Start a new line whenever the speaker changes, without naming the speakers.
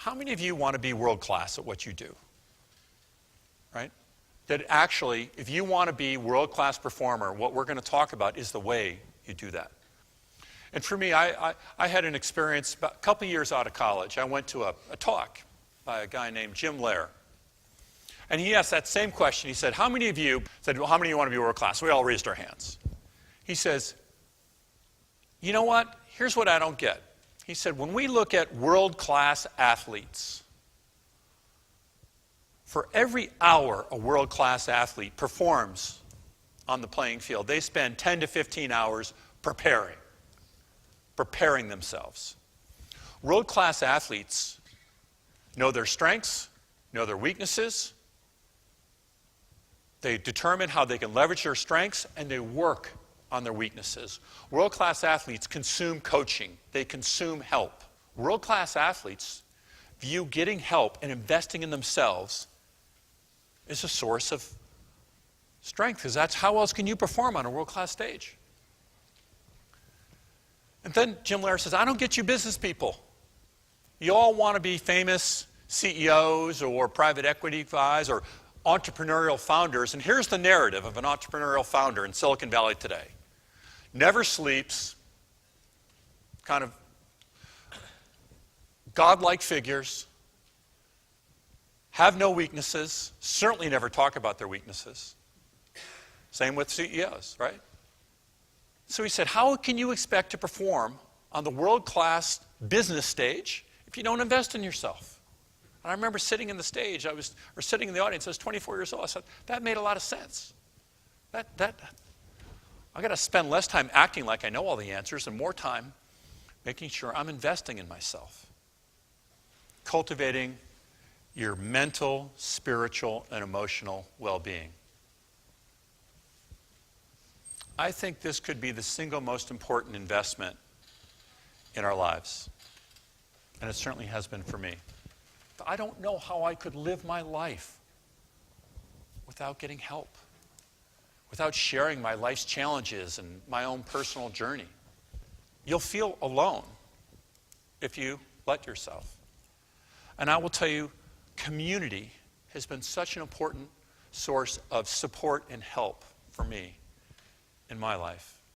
how many of you want to be world class at what you do? Right? That actually, if you want to be world class performer, what we're going to talk about is the way you do that. And for me, I had an experience about a couple years out of college. I went to a talk by a guy named Jim Lair. And he asked that same question. He said, how many of you said, well, how many of you want to be world class? We all raised our hands. He says, you know what? Here's what I don't get. He said, when we look at world class athletes, for every hour a world class athlete performs on the playing field, they spend 10 to 15 hours preparing themselves. World class athletes know their strengths, know their weaknesses. They determine how they can leverage their strengths, and they work on their weaknesses. World-class athletes consume coaching. They consume help. World-class athletes view getting help and investing in themselves as a source of strength, because that's how else can you perform on a world-class stage. And then Jim Lair says, I don't get you business people. You all want to be famous CEOs or private equity guys or entrepreneurial founders. And here's the narrative of an entrepreneurial founder in Silicon Valley today. Never sleeps, kind of godlike figures, have no weaknesses, certainly never talk about their weaknesses. Same with CEOs, right? So he said, how can you expect to perform on the world-class business stage if you don't invest in yourself? And I remember sitting in the stage, sitting in the audience, I was 24 years old. I said, that made a lot of sense. I got to spend less time acting like I know all the answers and more time making sure I'm investing in myself. Cultivating your mental, spiritual, and emotional well-being. I think this could be the single most important investment in our lives. And it certainly has been for me. I don't know how I could live my life without getting help, without sharing my life's challenges and my own personal journey. You'll feel alone if you let yourself. And I will tell you, community has been such an important source of support and help for me in my life.